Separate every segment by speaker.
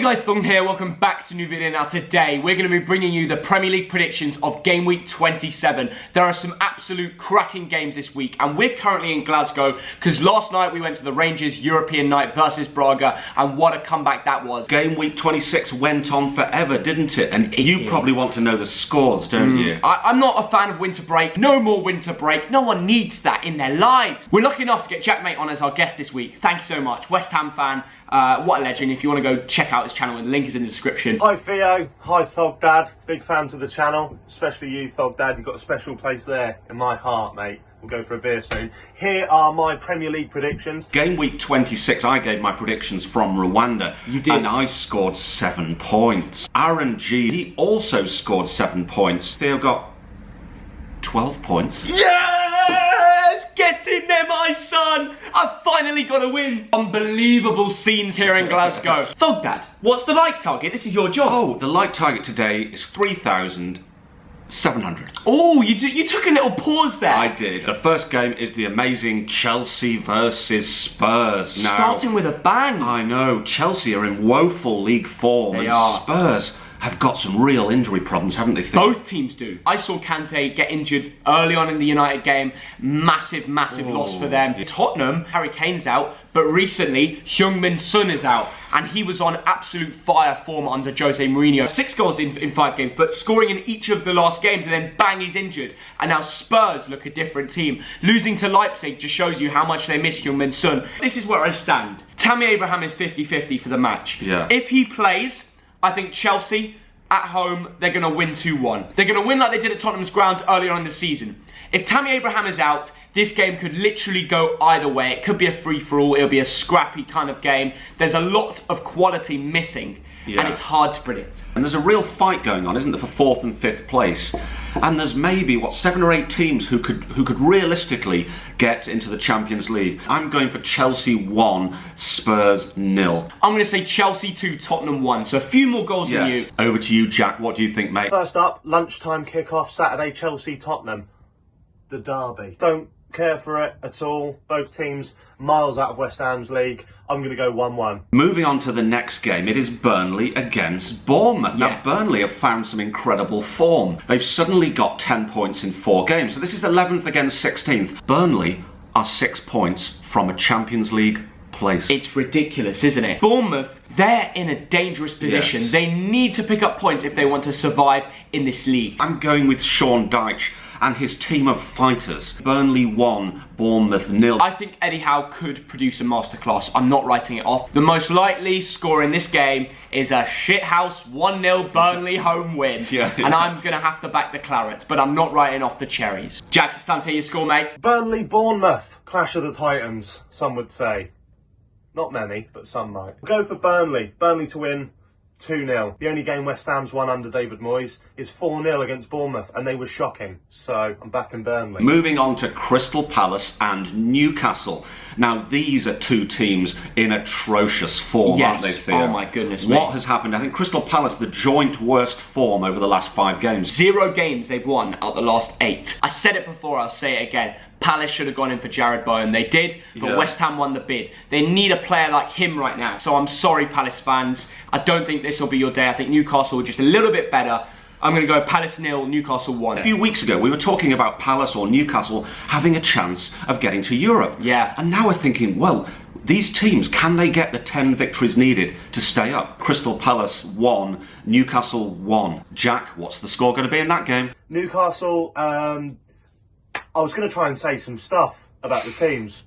Speaker 1: guys, Thogden here, welcome back to new video. Now today we're going to be bringing you the Premier League predictions of Game Week 27. There are some absolute cracking games this week and we're currently in Glasgow because last night we went to the Rangers European night versus Braga and what a comeback that was.
Speaker 2: Game Week 26 went on forever, didn't it? And you probably want to know the scores, don't you?
Speaker 1: I'm not a fan of winter break. No more winter break. No one needs that in their lives. We're lucky enough to get JaackMaate on as our guest this week. Thank you so much. West Ham fan. What a legend. If you want to go check out his channel, the link is in the description.
Speaker 3: Hi Theo, hi Thog Dad, big fans of the channel, especially you Thog Dad, you've got a special place there in my heart, mate. We'll go for a beer soon. Here are my Premier League predictions.
Speaker 2: Game Week 26, I gave my predictions from Rwanda.
Speaker 1: You did.
Speaker 2: And I scored 7 points. Aaron G, he also scored 7 points. Theo got 12 points.
Speaker 1: Yes! Get in there, my son! I've finally got a win. Unbelievable scenes here in Glasgow. Thog Dad, what's the like target? This is your job.
Speaker 2: Oh, the like target today is 3,700.
Speaker 1: Oh, you took a little pause there.
Speaker 2: I did. The first game is the amazing Chelsea versus Spurs. Now,
Speaker 1: starting with a bang.
Speaker 2: I know, Chelsea are in woeful league form.
Speaker 1: They
Speaker 2: and
Speaker 1: are.
Speaker 2: Spurs have got some real injury problems, haven't they, Theo?
Speaker 1: Both teams do. I saw Kante get injured early on in the United game. Massive loss for them. Tottenham, Harry Kane's out, but recently, Heung-min Son is out. And he was on absolute fire form under Jose Mourinho. 6 goals in 5 games, but scoring in each of the last games, and then bang, he's injured. And now Spurs look a different team. Losing to Leipzig just shows you how much they miss Heung-min Son. This is where I stand. Tammy Abraham is 50-50 for the match.
Speaker 2: Yeah.
Speaker 1: If he plays, I think Chelsea, at home, they're going to win 2-1. They're going to win like they did at Tottenham's ground earlier on in the season. If Tammy Abraham is out, this game could literally go either way. It could be a free-for-all, it'll be a scrappy kind of game. There's a lot of quality missing, and it's hard to predict.
Speaker 2: And there's a real fight going on, isn't there, for 4th and 5th place? And there's maybe, 7 or 8 teams who could realistically get into the Champions League. I'm going for Chelsea 1, Spurs 0.
Speaker 1: I'm going to say Chelsea 2, Tottenham 1. So a few more goals than you.
Speaker 2: Over to you, Jack. What do you think, mate?
Speaker 3: First up, lunchtime kickoff, Saturday, Chelsea-Tottenham. The derby. Don't care for it at all. Both teams miles out of West Ham's league. I'm going to go 1-1.
Speaker 2: Moving on to the next game, it is Burnley against Bournemouth.
Speaker 1: Yeah.
Speaker 2: Now, Burnley have found some incredible form. They've suddenly got 10 points in 4 games. So this is 11th against 16th. Burnley are 6 points from a Champions League place.
Speaker 1: It's ridiculous, isn't it? Bournemouth, they're in a dangerous position.
Speaker 2: Yes.
Speaker 1: They need to pick up points if they want to survive in this league.
Speaker 2: I'm going with Sean Dyche and his team of fighters. Burnley 1, Bournemouth 0.
Speaker 1: I think Eddie Howe could produce a masterclass. I'm not writing it off. The most likely score in this game is a shithouse 1-0 Burnley home win. And I'm going to have to back the Clarets, but I'm not writing off the Cherries. Jack, it's time to hear your score, mate.
Speaker 3: Burnley-Bournemouth, clash of the Titans, some would say. Not many, but some might. Go for Burnley. Burnley to win 2-0. The only game West Ham's won under David Moyes is 4-0 against Bournemouth, and they were shocking. So I'm backing Burnley.
Speaker 2: Moving on to Crystal Palace and Newcastle. Now, these are 2 teams in atrocious form, aren't they, Theo?
Speaker 1: Oh my goodness, mate.
Speaker 2: What has happened? I think Crystal Palace, the joint worst form over the last 5 games.
Speaker 1: 0 games they've won out the last 8. I said it before, I'll say it again. Palace should have gone in for Jared Bowen. They did, but West Ham won the bid. They need a player like him right now. So I'm sorry, Palace fans. I don't think this will be your day. I think Newcastle are just a little bit better. I'm going to go Palace 0, Newcastle 1.
Speaker 2: A few weeks ago, we were talking about Palace or Newcastle having a chance of getting to Europe.
Speaker 1: Yeah.
Speaker 2: And now we're thinking, well, these teams, can they get the 10 victories needed to stay up? Crystal Palace 1, Newcastle 1. Jack, what's the score going to be in that game?
Speaker 3: Newcastle, I was going to try and say some stuff about the teams.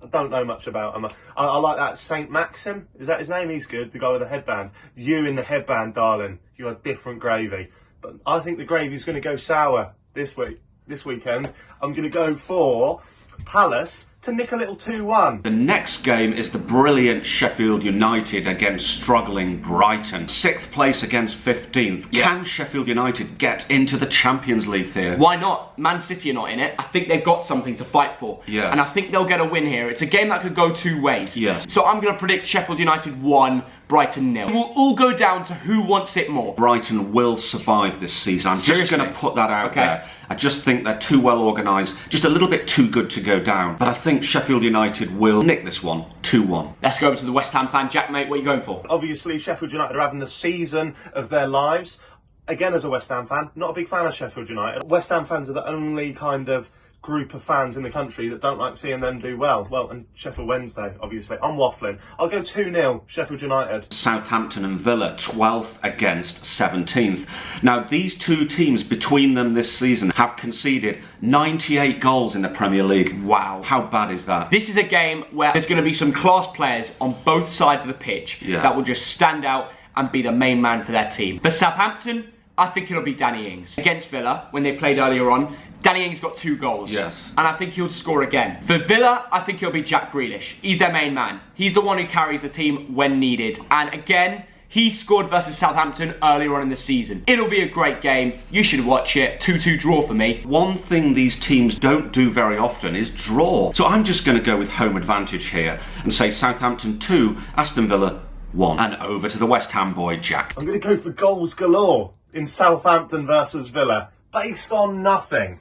Speaker 3: I don't know much about them. I like that Saint Maxim. Is that his name? He's good. The guy with the headband. You in the headband, darling. You are different gravy. But I think the gravy's going to go sour this weekend. I'm going to go for Palace to nick a little 2-1.
Speaker 2: The next game is the brilliant Sheffield United against struggling Brighton. 6th place against 15th.
Speaker 1: Yeah.
Speaker 2: Can Sheffield United get into the Champions League, Theo?
Speaker 1: Why not? Man City are not in it. I think they've got something to fight for.
Speaker 2: Yes.
Speaker 1: And I think they'll get a win here. It's a game that could go 2 ways.
Speaker 2: Yes.
Speaker 1: So I'm going to predict Sheffield United 1, Brighton 0. It will all go down to who wants it more.
Speaker 2: Brighton will survive this season. I'm just going to put that out there. I just think they're too well organised, just a little bit too good to go down. But I think Sheffield United will nick this one, 2-1.
Speaker 1: Let's go over to the West Ham fan. Jack, mate, what are you going for?
Speaker 3: Obviously, Sheffield United are having the season of their lives. Again, as a West Ham fan, not a big fan of Sheffield United. West Ham fans are the only kind of group of fans in the country that don't like seeing them do well. Well, and Sheffield Wednesday, obviously. I'm waffling. I'll go 2-0 Sheffield United.
Speaker 2: Southampton and Villa, 12th against 17th. Now, these two teams between them this season have conceded 98 goals in the Premier League.
Speaker 1: Wow.
Speaker 2: How bad is that?
Speaker 1: This is a game where there's going to be some class players on both sides of the pitch that will just stand out and be the main man for their team. For Southampton, I think it'll be Danny Ings. Against Villa, when they played earlier on, Danny Ings got 2 goals.
Speaker 2: Yes.
Speaker 1: And I think he'll score again. For Villa, I think it'll be Jack Grealish. He's their main man. He's the one who carries the team when needed. And again, he scored versus Southampton earlier on in the season. It'll be a great game. You should watch it. 2-2 draw for me.
Speaker 2: One thing these teams don't do very often is draw. So I'm just going to go with home advantage here and say Southampton 2, Aston Villa 1. And over to the West Ham boy, Jack.
Speaker 3: I'm going to go for goals galore in Southampton versus Villa, based on nothing.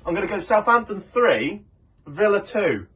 Speaker 3: I'm going to go Southampton 3, Villa 2.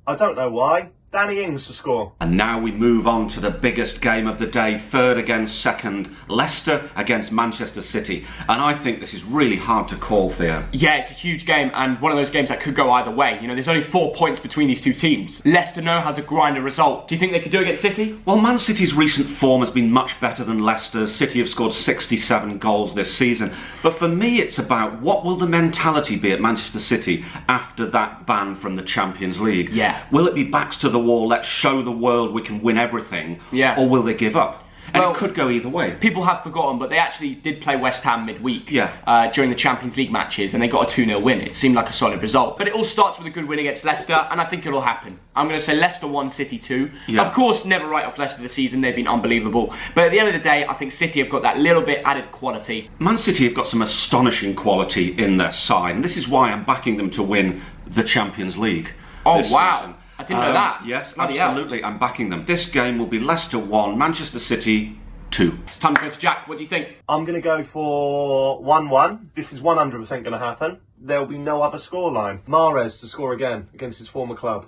Speaker 3: I don't know why. Danny Ings to score.
Speaker 2: And now we move on to the biggest game of the day, third against second, Leicester against Manchester City. And I think this is really hard to call, Theo.
Speaker 1: Yeah, it's a huge game and one of those games that could go either way. You know, there's only 4 points between these two teams. Leicester know how to grind a result. Do you think they could do it against City?
Speaker 2: Well, Man City's recent form has been much better than Leicester's. City have scored 67 goals this season. But for me, it's about what will the mentality be at Manchester City after that ban from the Champions League?
Speaker 1: Yeah.
Speaker 2: Will it be backs to the wall, let's show the world we can win everything?
Speaker 1: Yeah.
Speaker 2: Or will they give up? And
Speaker 1: well,
Speaker 2: it could go either way.
Speaker 1: People have forgotten, but they actually did play West Ham midweek during the Champions League matches, and they got a 2-0 win. It seemed like a solid result. But it all starts with a good win against Leicester, and I think it'll happen. I'm going to say Leicester 1, City 2. Yeah. Of course, never write off Leicester this season. They've been unbelievable. But at the end of the day, I think City have got that little bit added quality.
Speaker 2: Man City have got some astonishing quality in their side, and this is why I'm backing them to win the Champions League this season.
Speaker 1: I didn't know that.
Speaker 2: Yes, absolutely. I'm backing them. This game will be Leicester 1, Manchester City 2.
Speaker 1: It's time to go to Jack. What do you think?
Speaker 3: I'm going to go for 1-1. This is 100% going to happen. There'll be no other scoreline. Mahrez to score again against his former club.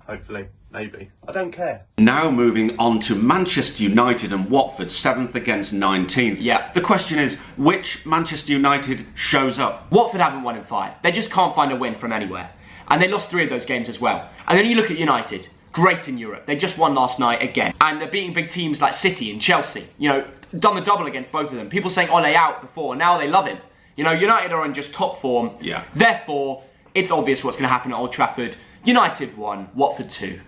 Speaker 3: Hopefully. Maybe. I don't care.
Speaker 2: Now moving on to Manchester United and Watford, 7th against 19th.
Speaker 1: Yeah.
Speaker 2: The question is, which Manchester United shows up?
Speaker 1: Watford haven't won in 5. They just can't find a win from anywhere. And they lost 3 of those games as well. And then you look at United, great in Europe. They just won last night again. And they're beating big teams like City and Chelsea. You know, done the double against both of them. People saying Ole out before, now they love him. You know, United are on just top form.
Speaker 2: Yeah.
Speaker 1: Therefore, it's obvious what's going to happen at Old Trafford. United 1, Watford 2.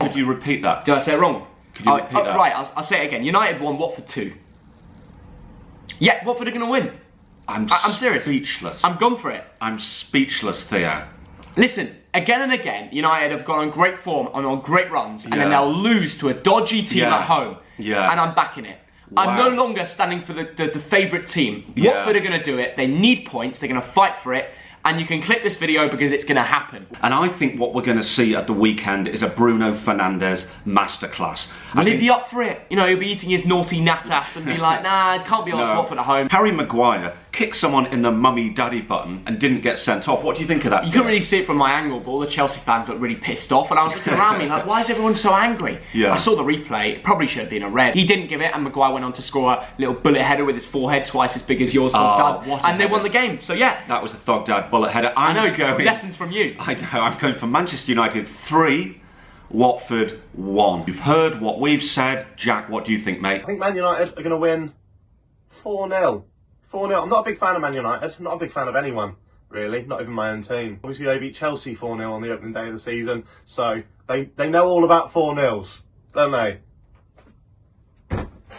Speaker 2: Could you repeat that?
Speaker 1: Did I say it wrong?
Speaker 2: Could you repeat that?
Speaker 1: Right, I'll say it again. United 1, Watford 2. Yeah, Watford are going to win. I'm serious.
Speaker 2: Speechless.
Speaker 1: I'm gone for it.
Speaker 2: I'm speechless, Theo.
Speaker 1: Listen, again and again, United have gone on great form and on great runs, and then they'll lose to a dodgy team at home. Yeah. And I'm backing it. Wow. I'm no longer standing for the favourite team. Watford are going to do it. They need points. They're going to fight for it. And you can click this video because it's going to happen.
Speaker 2: And I think what we're going to see at the weekend is a Bruno Fernandes masterclass.
Speaker 1: Will he be up for it? You know, he'll be eating his naughty natas and be like, nah, it can't be on Watford at home.
Speaker 2: Harry Maguire kicked someone in the mummy daddy button and didn't get sent off. What do you think of that?
Speaker 1: You couldn't really see it from my angle, but all the Chelsea fans got really pissed off, and I was looking around me like, why is everyone so angry? Yeah. I saw the replay. It probably should have been a red. He didn't give it, and Maguire went on to score a little bullet header with his forehead twice as big as yours, Thog Dad, and they won the game. So yeah.
Speaker 2: That was a Thog Dad bullet header.
Speaker 1: I know, lessons from you.
Speaker 2: I know, I'm going for Manchester United 3, Watford 1. You've heard what we've said. Jack, what do you think, mate?
Speaker 3: I think Man United are going to win 4-0. 4-0. I'm not a big fan of Man United. I'm not a big fan of anyone, really. Not even my own team. Obviously, they beat Chelsea 4-0 on the opening day of the season. So, they know all about 4-0s, don't they?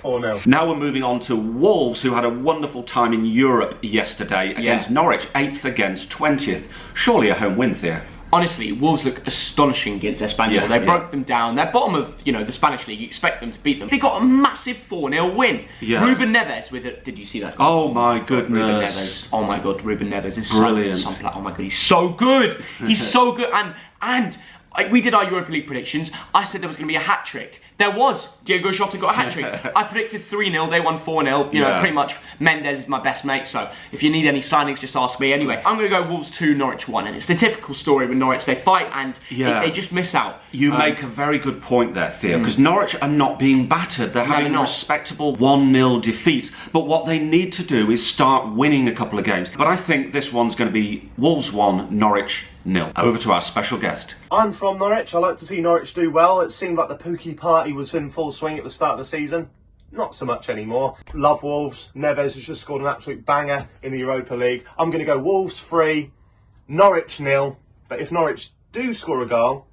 Speaker 3: 4-0.
Speaker 2: Now we're moving on to Wolves, who had a wonderful time in Europe yesterday against Norwich, 8th against 20th. Surely a home win, Theo.
Speaker 1: Honestly, Wolves look astonishing against Espanyol. They broke them down. They're bottom of, the Spanish league. You expect them to beat them. They got a massive 4-0 win. Yeah. Ruben Neves with it. Did you see that?
Speaker 2: Oh my goodness.
Speaker 1: Ruben Neves. Oh my God, Ruben Neves is
Speaker 2: brilliant.
Speaker 1: Oh my God, he's so good. He's so good. And We did our Europa League predictions. I said there was going to be a hat-trick. There was. Diego Jota got a hat-trick. I predicted 3-0, they won 4-0. You know, pretty much Mendes is my best mate, so if you need any signings, just ask me. Anyway, I'm going to go Wolves 2, Norwich 1, and it's the typical story with Norwich. They fight and they just miss out.
Speaker 2: You make a very good point there, Theo, because Norwich are not being battered. They're having respectable 1-0 defeats, but what they need to do is start winning a couple of games. But I think this one's going to be Wolves 1, Norwich 0. Over to our special guest.
Speaker 3: I'm from Norwich. I like to see Norwich do well. It seemed like the Pookie party was in full swing at the start of the season. Not so much anymore. Love Wolves. Neves has just scored an absolute banger in the Europa League. I'm going to go Wolves 3, Norwich 0. But if Norwich do score a goal,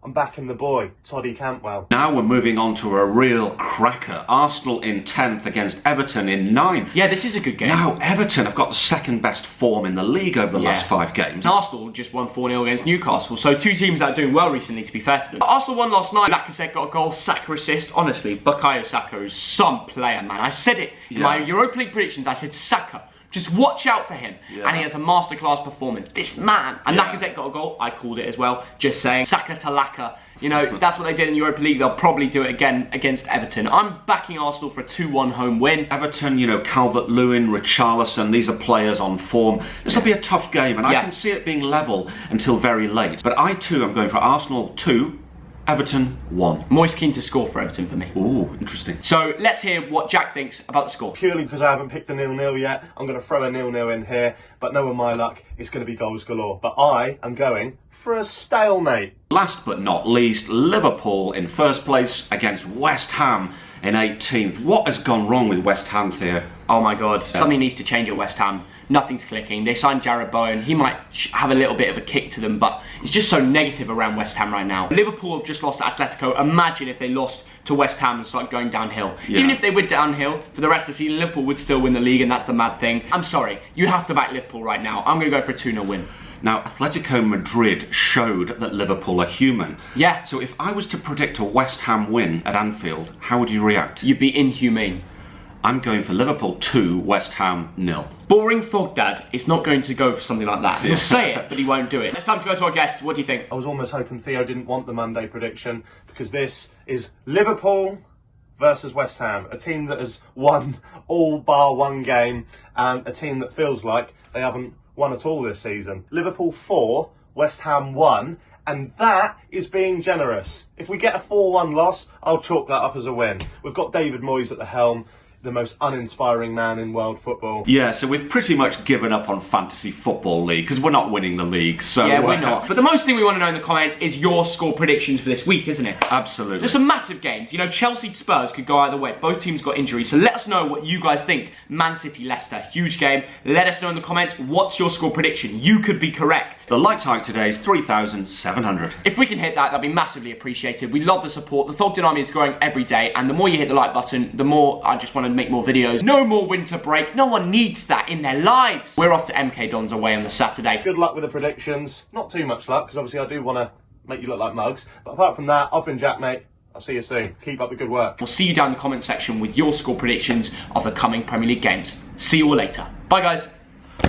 Speaker 3: I'm backing the boy, Toddy Cantwell.
Speaker 2: Now we're moving on to a real cracker. Arsenal in 10th against Everton in 9th.
Speaker 1: Yeah, this is a good game.
Speaker 2: Now, Everton have got the second best form in the league over the last 5 games.
Speaker 1: And Arsenal just won 4-0 against Newcastle, so 2 teams that are doing well recently, to be fair to them. But Arsenal won last night. Lacazette got a goal, Saka assist. Honestly, Bukayo Saka is some player, man. I said it in my Europa League predictions. I said Saka. Just watch out for him. And he has a masterclass performance. This man. And Lacazette got a goal. I called it as well. Just saying. Saka to Laka. You know, that's what they did in the Europa League. They'll probably do it again against Everton. I'm backing Arsenal for a 2-1 home win.
Speaker 2: Everton, you know, Calvert-Lewin, Richarlison, these are players on form. This will be a tough game, and I can see it being level until very late. But I too am going for Arsenal 2, Everton 1.
Speaker 1: Moyes keen to score for Everton for me.
Speaker 2: Ooh, interesting.
Speaker 1: So let's hear what Jack thinks about the score.
Speaker 3: Purely because I haven't picked a 0-0 yet, I'm going to throw a 0-0 in here. But knowing my luck, it's going to be goals galore. But I am going for a stalemate.
Speaker 2: Last but not least, Liverpool in first place against West Ham in 18th. What has gone wrong with West Ham, Theo?
Speaker 1: Oh my God, something needs to change at West Ham. Nothing's clicking. They signed Jarrod Bowen. He might have a little bit of a kick to them, but it's just so negative around West Ham right now. Liverpool have just lost to Atletico. Imagine if they lost to West Ham and started going downhill. Even if they went downhill for the rest of the season, Liverpool would still win the league, and that's the mad thing. I'm sorry, you have to back Liverpool right now. I'm going to go for a 2-0 win.
Speaker 2: Now, Atletico Madrid showed that Liverpool are human.
Speaker 1: Yeah.
Speaker 2: So if I was to predict a West Ham win at Anfield, how would you react?
Speaker 1: You'd be inhumane.
Speaker 2: I'm going for Liverpool 2, West Ham 0.
Speaker 1: Boring Thog Dad is not going to go for something like that. He'll say it, but he won't do it. It's time to go to our guest. What do you think?
Speaker 3: I was almost hoping Theo didn't want the Monday prediction, because this is Liverpool versus West Ham, a team that has won all bar one game, and a team that feels like they haven't won at all this season. Liverpool 4, West Ham 1, and that is being generous. If we get a 4-1 loss, I'll chalk that up as a win. We've got David Moyes at the helm, the most uninspiring man in world football.
Speaker 2: Yeah, so we've pretty much given up on Fantasy Football League because we're not winning the league. So
Speaker 1: yeah, we're not. But the most thing we want to know in the comments is your score predictions for this week, isn't it?
Speaker 2: Absolutely.
Speaker 1: There's some massive games. You know, Chelsea Spurs could go either way. Both teams got injuries. So let us know what you guys think. Man City Leicester, huge game. Let us know in the comments what's your score prediction. You could be correct.
Speaker 2: The like hike today is 3,700.
Speaker 1: If we can hit that, that'd be massively appreciated. We love the support. The Thogden Army is growing every day, and the more you hit the like button, the more I just want to make more videos. No more winter break. No one needs that in their lives. We're off to MK Dons away on the Saturday.
Speaker 3: Good luck with the predictions. Not too much luck, because obviously I do want to make you look like mugs. But apart from that, I've been JaackMaate. I'll see you soon. Keep up the good work.
Speaker 1: We'll see you down in the comment section with your score predictions of the coming Premier League games. See you all later. Bye, guys.